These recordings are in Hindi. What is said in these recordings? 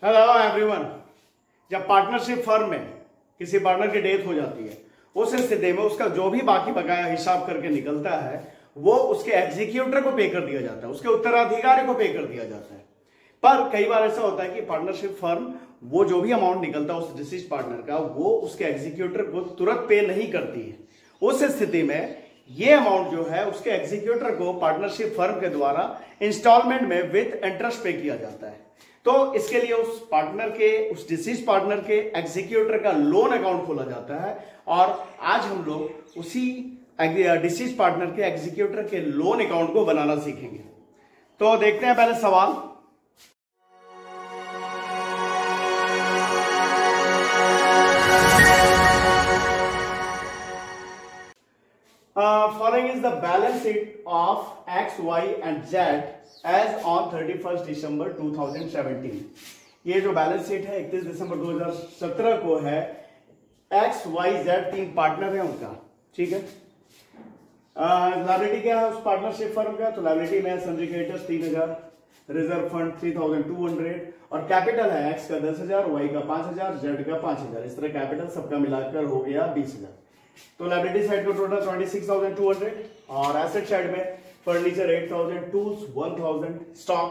Hello everyone. जब पार्टनरशिप फर्म में किसी पार्टनर की डेथ हो जाती है, उस स्थिति में उसका जो भी बाकी बकाया हिसाब करके निकलता है वो उसके एग्जीक्यूटर को पे कर दिया जाता है, उसके उत्तराधिकारी को पे कर दिया जाता है। पर कई बार ऐसा होता है कि पार्टनरशिप फर्म वो जो भी अमाउंट निकलता है उस डिसीज पार्टनर का, वो उसके एग्जीक्यूटर को तुरंत पे नहीं करती है। उस स्थिति में ये अमाउंट जो है उसके एग्जीक्यूटर को पार्टनरशिप फर्म के द्वारा इंस्टॉलमेंट में विद इंटरेस्ट पे किया जाता है। तो इसके लिए उस डिसीज पार्टनर के एग्जीक्यूटर का लोन अकाउंट खोला जाता है और आज हम लोग उसी डिसीज पार्टनर के एग्जीक्यूटर के लोन अकाउंट को बनाना सीखेंगे। तो देखते हैं पहले सवाल। Following is the balance sheet of X, Y and Z as on 31st December 2017। ये जो बैलेंस शीट है 31 दिसंबर 2017 को है। X, Y, Z तीन पार्टनर है उनका, ठीक है। लायबिलिटी क्या है उस पार्टनरशिप फर्म का? तो लायबिलिटी में सन्ड्री क्रेडिटर्स 3000, रिजर्व फंड 3200 और कैपिटल है X का 10,000, Y का 5,000, Z का 5,000। इस तरह कैपिटल सबका मिलाकर हो गया 20,000। तो लायबिलिटी साइड को टोटल 26,200 और एसेट साइड में furniture 8,000, tools 1,000, stock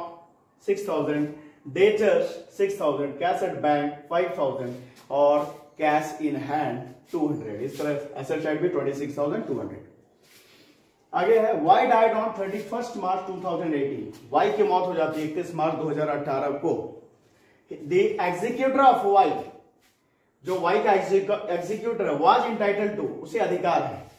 6,000, debtors 6,000, cash at bank 5,000 और कैश इन हैंड 200। इस तरह एसेट साइड भी 26,200। आगे है Y died on 31st March 2018। Y की मौत हो जाती है 31 मार्च 2018 को। द एग्जीक्यूटर ऑफ वाई, जो वाई का एग्जीक्यूटर है, वाज इंटाइटल्ड टू, उसे अधिकार है।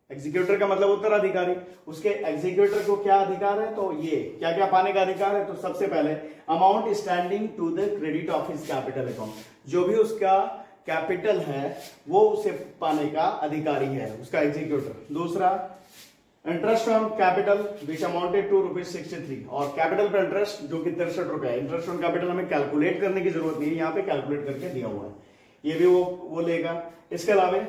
एग्जीक्यूटर का मतलब उत्तराधिकारी, उसके एग्जीक्यूटर को क्या अधिकार है? तो ये क्या क्या पाने का अधिकार है? तो सबसे पहले amount standing to the credit of his capital account, जो भी उसका कैपिटल है वो उसे पाने का अधिकारी है उसका एग्जीक्यूटर। दूसरा interest on capital which amounted to ₹63 और कैपिटल पर इंटरेस्ट जो कि 63 रुपए है। इंटरेस्ट ऑन कैपिटल हमें कैलकुलेट करने की जरूरत नहीं है, यहाँ पे कैलकुलेट करके दिया हुआ है, ये भी वो लेगा। इसके अलावा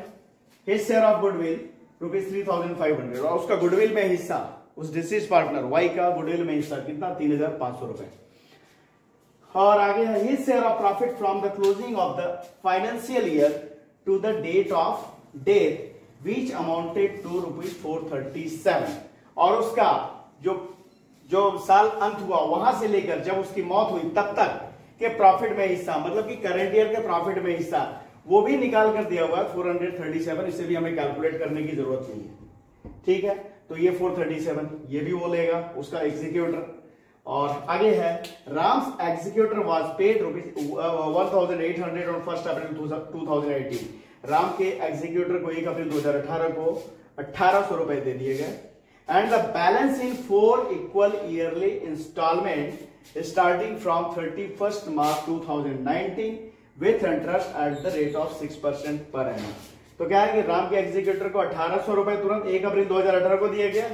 हिज शेयर ऑफ गुडविल ₹3,500 और उसका गुडविल में हिस्सा उस डिसीज पार्टनर वाई का गुडविल में हिस्सा कितना? 3,500 रुपए। और आगे है his share of profit from the closing of the financial year to the date of death which amounted to ₹437 और उसका जो साल अंत हुआ वहां से लेकर जब उसकी मौत हुई तब तक के प्रॉफिट में हिस्सा, मतलब कि करंट ईयर के प्रॉफिट में हिस्सा, वो भी निकाल कर दिया हुआ है 437। इसे भी हमें कैलकुलेट करने की जरूरत नहीं है, ठीक है। तो ये 437 ये भी वो लेगा उसका एग्जीक्यूटर। और आगे है Ram's executor was paid ₹1,800 on 1 अप्रैल 2018। राम के एग्जीक्यूटर को 1 अप्रैल 2018 को 1,800 रुपए दे दिए गए। And the balance in 4 equal yearly instalment starting from 31st March 2019 with interest at the rate of 6% per annum। तो क्या है कि राम के एग्जीक्यूटर को 1,800 रुपए तुरंत 1 अप्रैल 2018 को दिया गया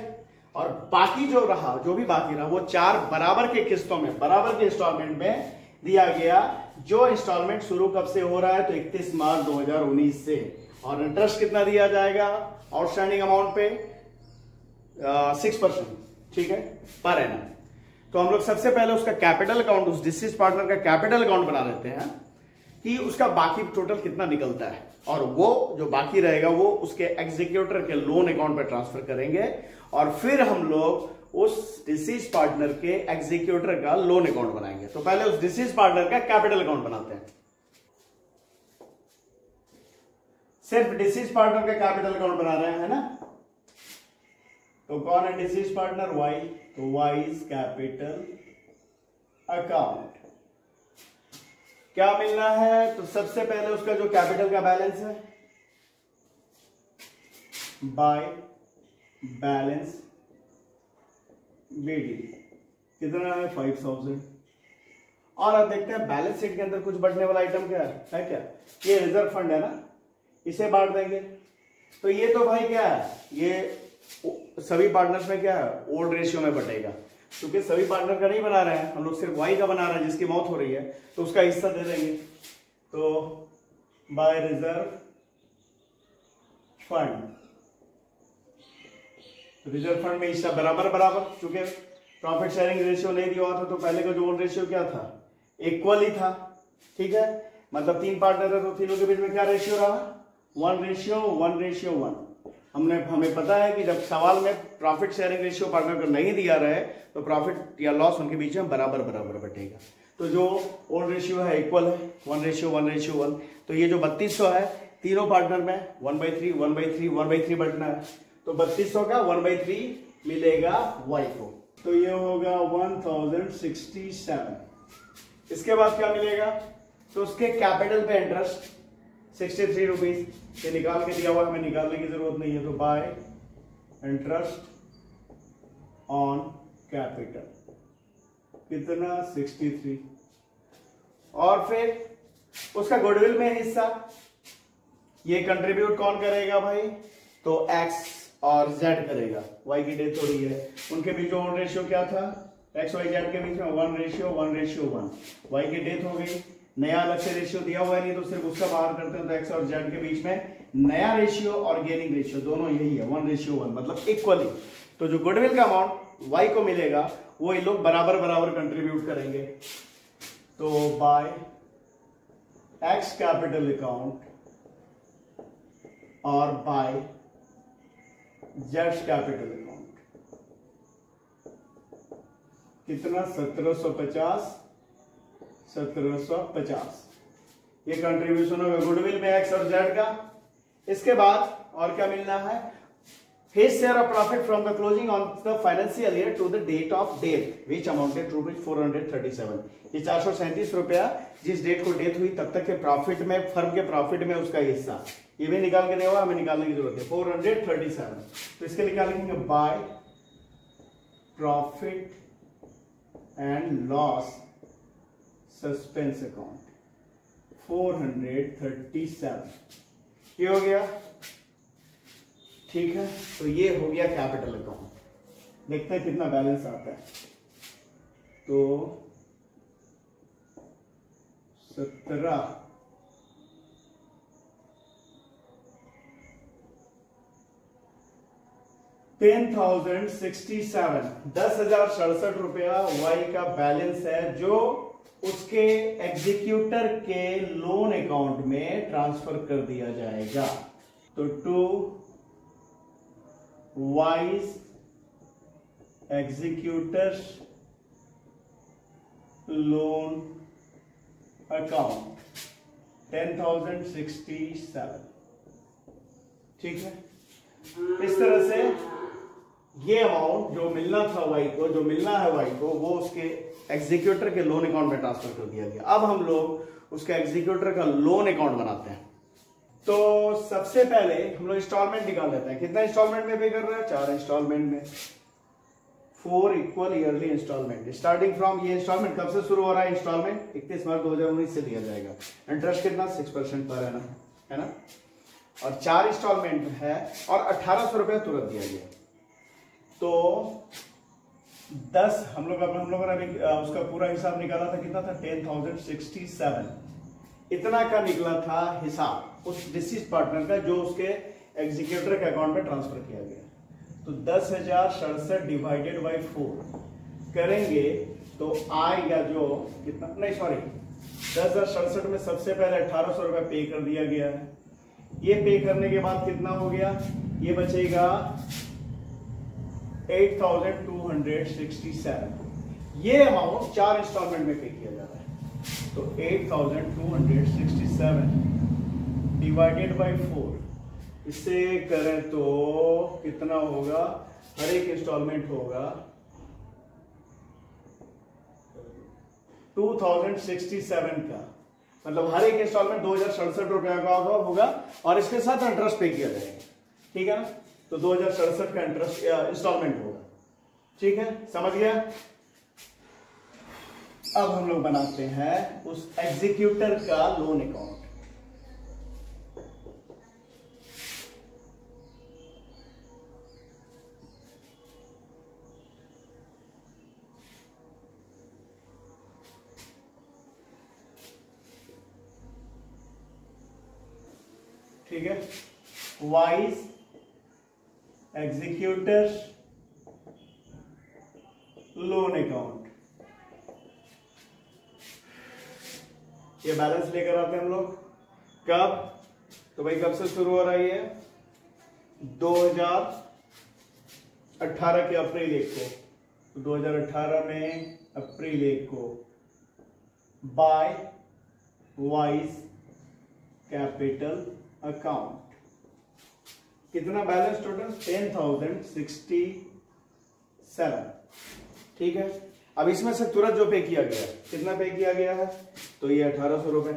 और बाकी जो भी बाकी रहा वो 4 बराबर के किस्तों में, बराबर के इंस्टॉलमेंट में दिया गया। जो इंस्टॉलमेंट शुरू कब से हो रहा है? तो 31 मार्च 2019 से। और इंटरेस्ट कितना दिया जाएगा आउटस्टैंडिंग अमाउंट पे? 6%, ठीक है, पर एनम। तो हम लोग सबसे पहले उसका कैपिटल अकाउंट, उस डिसीज पार्टनर का कैपिटल अकाउंट बना लेते हैं कि उसका बाकी टोटल कितना निकलता है और वो जो बाकी रहेगा वो उसके एग्जीक्यूटर के लोन अकाउंट पर ट्रांसफर करेंगे और फिर हम लोग उस डिसीज पार्टनर के एग्जीक्यूटर का लोन अकाउंट बनाएंगे। तो पहले उस डिसीज पार्टनर का कैपिटल अकाउंट बनाते हैं। सिर्फ डिसीज पार्टनर का कैपिटल अकाउंट बना रहे हैं ना। तो कौन है डिसीज पार्टनर? वाई। तो वाइज कैपिटल अकाउंट क्या मिलना है? तो सबसे पहले उसका जो कैपिटल का बैलेंस है बाय बैलेंस बीडी कितना है? 5,000। और अब देखते हैं बैलेंस शीट के अंदर कुछ बढ़ने वाला आइटम क्या है क्या? ये रिजर्व फंड है ना, इसे बांट देंगे। तो ये तो भाई क्या है, ये सभी पार्टनर्स में क्या है? ओल्ड रेशियो में बटेगा, क्योंकि सभी पार्टनर का नहीं बना रहे हैं हम लोग, सिर्फ वाई का बना रहे हैं जिसकी मौत हो रही है, तो उसका हिस्सा दे देंगे। तो by reserve fund, reserve fund में हिस्सा बराबर बराबर, क्योंकि प्रॉफिट शेयरिंग रेशियो नहीं दिया हुआ था तो पहले का जो ओन रेशियो क्या था? इक्वल ही था, ठीक है, मतलब 3 पार्टनर है तो तीनों के बीच में क्या रेशियो रहा? 1:1:1। हमें पता है कि जब सवाल में प्रॉफिट शेयरिंग रेशियो पार्टनर को नहीं दिया रहे तो प्रॉफिट या लॉस उनके बीच में बराबर बराबर बटेगा। तो जो ओड रेशियो है इक्वल है 1:1:1। तो ये जो 3200 है तीनों पार्टनर में 1/3 1/3 1/3 बटना है, तो 3200 का 1/3 मिलेगा y को, तो ये होगा 1067। इसके बाद क्या मिलेगा? तो उसके कैपिटल पे इंटरेस्ट 63 रुपीज, ये निकाल के दिया हुआ, हमें निकालने की जरूरत नहीं है। तो बाय इंटरेस्ट ऑन कैपिटल कितना? 63। और फिर उसका गुडविल में हिस्सा, ये कंट्रीब्यूट कौन करेगा भाई? तो x और z करेगा, y की डेट थोड़ी है, उनके बीच में रेशियो क्या था? x y z के बीच में 1:1:1। y की डेट हो गई, नया अलग से रेशियो दिया हुआ है नहीं तो सिर्फ उसका बाहर करते हैं, तो x और z के बीच में नया रेशियो और गेनिंग रेशियो दोनों यही है 1:1, मतलब इक्वली। तो जो गुडविल का अमाउंट y को मिलेगा वो इन लोग बराबर बराबर कंट्रीब्यूट करेंगे। तो बाय x कैपिटल अकाउंट और बाय z कैपिटल अकाउंट कितना? 1750। ये कंट्रीब्यूशन होगा गुडविल में x और z का। इसके बाद और क्या मिलना है? His share of profit from the closing on the financial year to the date of death which amounted to ₹437। ये 437 रुपया जिस डेट को डेथ हुई तब तक के प्रॉफिट में, फर्म के प्रॉफिट में उसका हिस्सा, ये भी निकाल के देगा, हमें निकालने की जरूरत है 437। तो इसके निकालेंगे by profit and loss suspense account 437। ये हो गया, ठीक है। तो ये हो गया कैपिटल अकाउंट। देखते हैं कितना बैलेंस आता है। तो 17 10,067 10,067 रुपया वाई का बैलेंस है जो उसके एग्जीक्यूटर के लोन अकाउंट में ट्रांसफर कर दिया जाएगा। तो to Y's executors loan account 10,067, ठीक है। इस तरह से ये अमाउंट जो मिलना था वाई को, जो मिलना है वाई को, वो उसके एग्जीक्यूटर के लोन अकाउंट में ट्रांसफर कर दिया गया। अब हम लोग उसका एग्जीक्यूटर का लोन अकाउंट बनाते हैं। तो सबसे पहले हम लोग इंस्टॉलमेंट निकाल लेते हैं। कितना इंस्टॉलमेंट में पे कर रहा है? 4 इंस्टॉलमेंट में, 4 equal yearly instalment. Starting from, ये इंस्टॉलमेंट कब से शुरू हो रहा है? इंस्टॉलमेंट 31 मार्च 2019 से लिया जाएगा। इंटरेस्ट कितना? 6% पर है ना। और 4 इंस्टॉलमेंट है और 1800 रुपया तुरंत दिया गया। तो 10 हम लोगों ने अभी उसका पूरा हिसाब निकाला था, कितना था? 10,067 इतना का निकला था हिसाब उस डिसीज पार्टनर का जो उसके एग्जीक्यूटर के अकाउंट में ट्रांसफर किया गया। तो 10,067 डिवाइडेड बाय 4 करेंगे तो आएगा जो कितना, नहीं सॉरी, 10,067 में सबसे पहले 1800 रुपया पे कर दिया गया है। ये पे करने के बाद कितना हो गया? ये बचेगा 8,267। ये अमाउंट 4 इंस्टॉलमेंट में पे किया जा रहा है। तो 8,267 डिवाइडेड बाय 4, इससे करें तो कितना होगा? हर एक इंस्टॉलमेंट होगा 2067 का, मतलब हर एक इंस्टॉलमेंट 2,067 रुपया का होगा और इसके साथ इंटरेस्ट पे किया जाएगा, ठीक है ना। तो 2,067 का इंटरेस्ट इंस्टॉलमेंट होगा, ठीक है, समझ गया। अब हम लोग बनाते हैं उस एग्जीक्यूटर का लोन अकाउंट। ठीक है, वाइज एग्जीक्यूटर्स लोन अकाउंट। ये बैलेंस लेकर आते हैं हम लोग। कब? तो भाई कब से शुरू हो रहा है ये? 2018 के अप्रैल 1 को। तो 2018 में अप्रैल 1 को बाय वाइज कैपिटल अकाउंट। कितना बैलेंस टोटल? 10,067। ठीक है। अब इसमें से तुरंत जो पे किया गया, कितना पे किया गया है? तो ये 1800 रुपए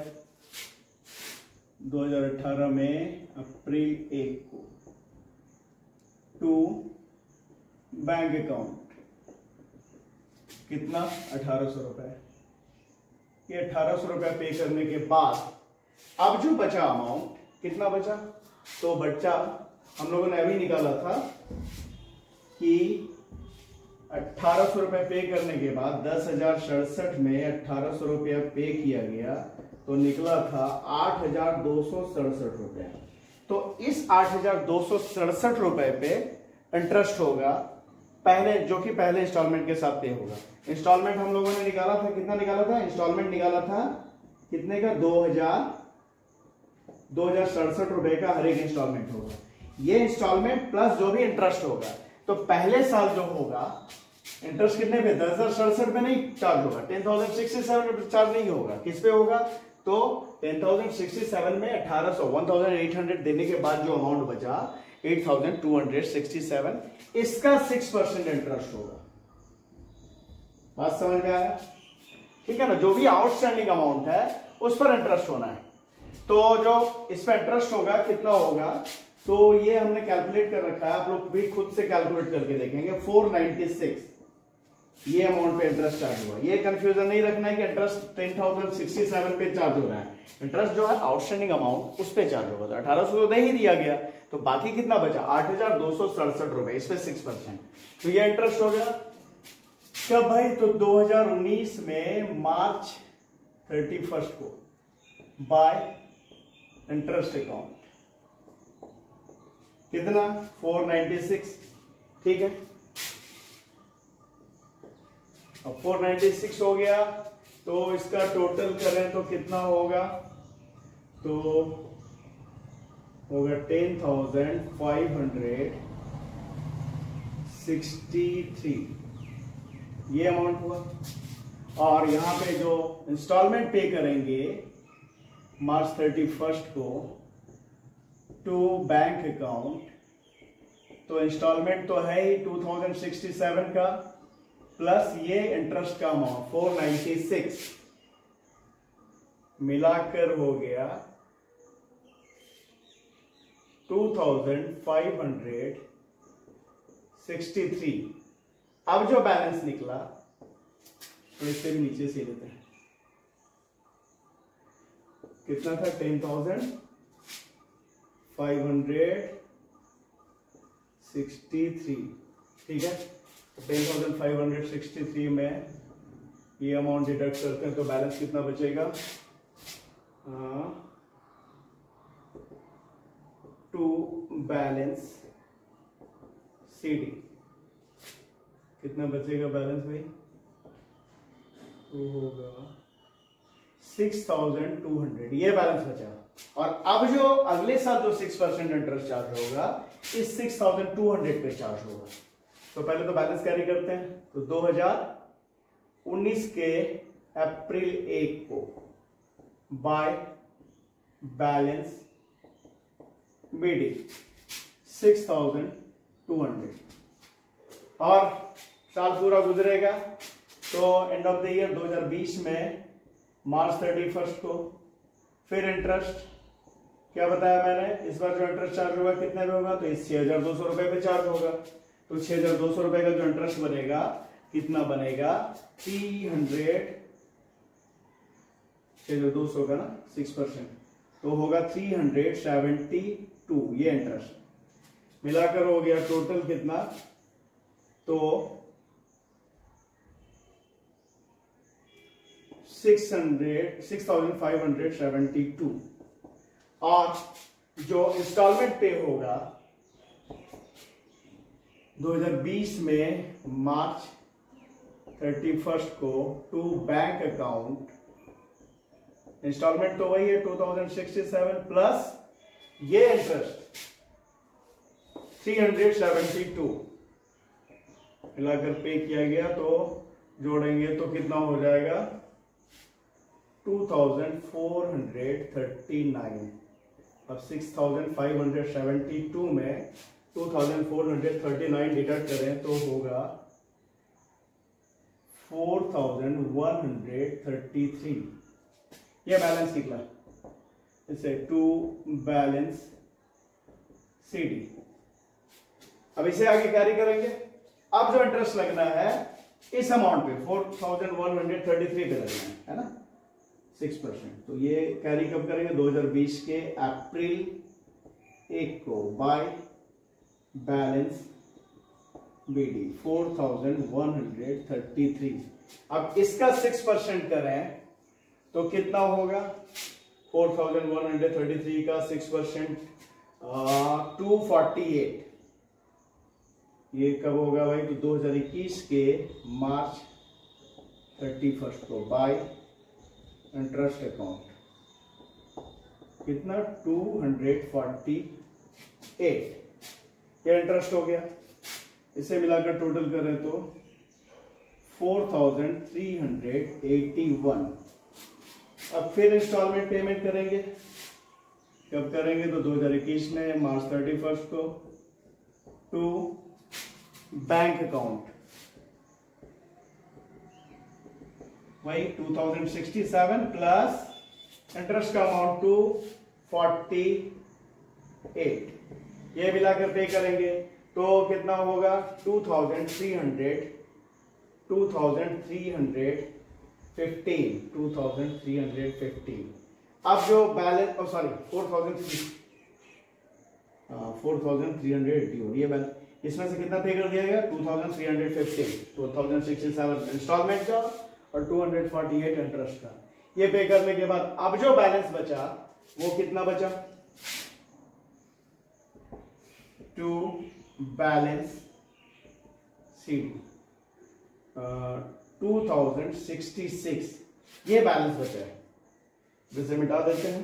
2018 में अप्रैल 1 को टू बैंक अकाउंट। कितना? 1800 रुपए। ये 1800 रुपए पे करने के बाद अब जो बचा अमाउंट, कितना बचा? तो बच्चा हम लोगों ने अभी निकाला था कि 1800 रुपए पे करने के बाद 10,067 में 1800 रुपया पे किया गया तो निकला था 8,267 रुपए। तो इस 8,267 रुपए पे इंटरेस्ट होगा पहले, जो कि पहले इंस्टॉलमेंट के साथ पे होगा। इंस्टॉलमेंट हम लोगों ने निकाला था, कितना निकाला था? इंस्टॉलमेंट निकाला था कितने का? 2,067 रुपए का हर एक इंस्टॉलमेंट होगा। ये इंस्टॉलमेंट प्लस जो भी इंटरेस्ट होगा। तो पहले साल जो होगा इंटरेस्ट कितने पे? 10,067 पे नहीं चार्ज होगा, 10,067 पे चार्ज नहीं होगा। किस पे होगा? तो 10,067 में 1,800 देने के बाद जो अमाउंट बचा 8,267, इसका 6% इंटरेस्ट होगा। बात समझ में आया? ठीक है ना। जो भी आउटस्टैंडिंग अमाउंट है उस पर इंटरेस्ट होना है। तो जो इस पर इंटरेस्ट होगा कितना होगा? तो ये हमने कैलकुलेट कर रखा है, आप लोग भी खुद से कैलकुलेट करके देखेंगे। 496 ये अमाउंट पे इंटरेस्ट चार्ज हुआ। ये कंफ्यूजन नहीं रखना है कि इंटरेस्ट 10,067 पे चार्ज हो रहा है। इंटरेस्ट जो है आउटस्टैंडिंग अमाउंट उस पे चार्ज होगा। तो 1800 तो दे ही दिया गया, तो बाकी कितना बचा? 8,267 रुपए, इस पे 6%। तो ये इंटरेस्ट हो गया कब भाई? तो 2019 में मार्च 31 को बाय इंटरेस्ट अकाउंट। कितना? 496। ठीक है। अब 496 हो गया तो इसका टोटल करें तो कितना होगा? तो होगा 10,563 ये अमाउंट हुआ। और यहां पे जो इंस्टॉलमेंट पे करेंगे मार्च 31 को टू बैंक अकाउंट, तो इंस्टॉलमेंट तो है ही 2067 का प्लस ये इंटरेस्ट का अमाउंट 496 मिलाकर हो गया 2,563। अब जो बैलेंस निकला तो इससे भी नीचे से लेते हैं। कितना था? 10,563। ठीक है। 10,563 में ये अमाउंट डिडक्ट करते हैं तो बैलेंस कितना बचेगा? टू बैलेंस सीडी कितना बचेगा बैलेंस भाई? तो होगा 6,200 ये बैलेंस बचा। और अब जो अगले साल जो 6% इंटरेस्ट चार्ज होगा इस 6,200 पे चार्ज होगा। तो पहले तो बैलेंस कैरी करते हैं। तो 2019 के अप्रैल 1 को बाय बैलेंस मीडिंग 6,200 और साल पूरा गुजरेगा तो एंड ऑफ द ईयर 2020 में मार्च 31 को फिर इंटरेस्ट क्या बताया मैंने? इस बार जो इंटरेस्ट चार्ज होगा कितने पे होगा? तो इस 6,200 रुपए पे चार्ज होगा। तो 6,200 रुपए का जो इंटरेस्ट बनेगा कितना बनेगा? 6,200 का ना 6% तो होगा 372 ये इंटरेस्ट मिलाकर हो गया टोटल कितना? तो 6,572। और जो इंस्टॉलमेंट पे होगा 2020 में मार्च 31 को टू बैंक अकाउंट इंस्टॉलमेंट तो वही है 2067 प्लस ये इंटरेस्ट 372 मिलाकर पे किया गया, तो जोड़ेंगे तो कितना हो जाएगा 2439। अब 6572 में 2439 डिडक्ट करें तो होगा 4133। ये बैलेंस निकला, इसे टू बैलेंस CD। अब इसे आगे कैरी करेंगे। अब जो इंटरेस्ट लगना है इस अमाउंट पे 4133 पे लगना है ना 6%। तो ये कैरी कब करेंगे 2020 के अप्रैल 1 को बाय बैलेंस BD 4133। अब इसका 6% करें तो कितना होगा 4133 का 6% 248। ये कब होगा भाई तो 2021 के मार्च 31 को बाय इंटरेस्ट अकाउंट कितना 248। ये इंटरेस्ट हो गया। इसे मिलाकर टोटल करें तो 4381। अब फिर इंस्टॉलमेंट पेमेंट करेंगे, कब करेंगे तो 2021 में मार्च 31 को टू बैंक अकाउंट वही 2067 प्लस इंटरेस्ट का अमाउंट 248। ये मिलाकर पे करेंगे तो कितना होगा 2315। अब जो बैलेंस सॉरी 4380 ये बैलेंस, इसमें से कितना पे कर दिया गया 2350 2067 इंस्टॉलमेंट का और 248 इंटरेस्ट का। ये पे करने के बाद अब जो बैलेंस बचा वो कितना बचा टू बैलेंस CD 2066। ये बैलेंस बचा है, जिसे मिटा देते हैं।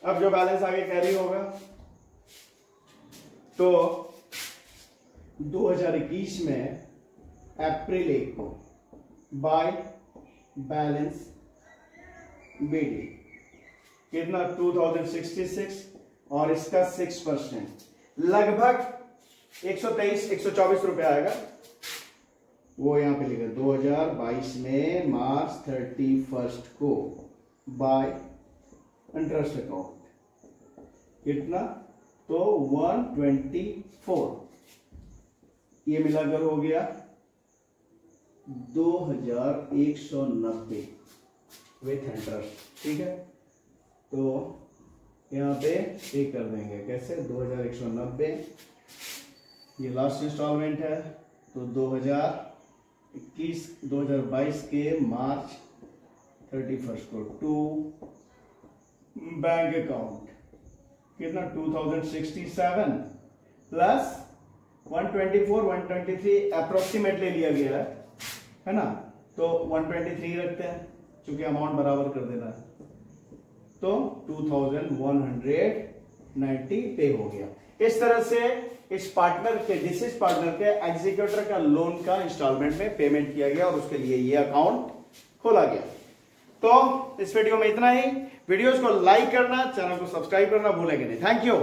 अब जो बैलेंस आगे कैरी होगा तो 2021 में अप्रैल 1 को बाय बैलेंस BD कितना 2066 और इसका 6% लगभग 123-124 रुपए आएगा। वो यहां पे लिखा 2022 में मार्च 31 को बाय इंटरेस्ट अकाउंट कितना तो 124। ये मिलाकर हो गया 2190 विथ इंटरेस्ट। ठीक है, तो यहाँ पे पे कर देंगे कैसे 2190। ये लास्ट इंस्टॉलमेंट है तो 2022 के मार्च 31 को टू बैंक अकाउंट कितना 2067 प्लस 123 अप्रोक्सीमेटली लिया गया है ना, तो 123 रखते हैं क्योंकि अमाउंट बराबर कर देना है, तो 2190 पे हो गया। इस तरह से इस पार्टनर के डिसीज पार्टनर के एग्जीक्यूटर का लोन का इंस्टॉलमेंट में पेमेंट किया गया और उसके लिए ये अकाउंट खोला गया। तो इस वीडियो में इतना ही। वीडियोस को लाइक करना, चैनल को सब्सक्राइब करना भूलेंगे नहीं। Thank you.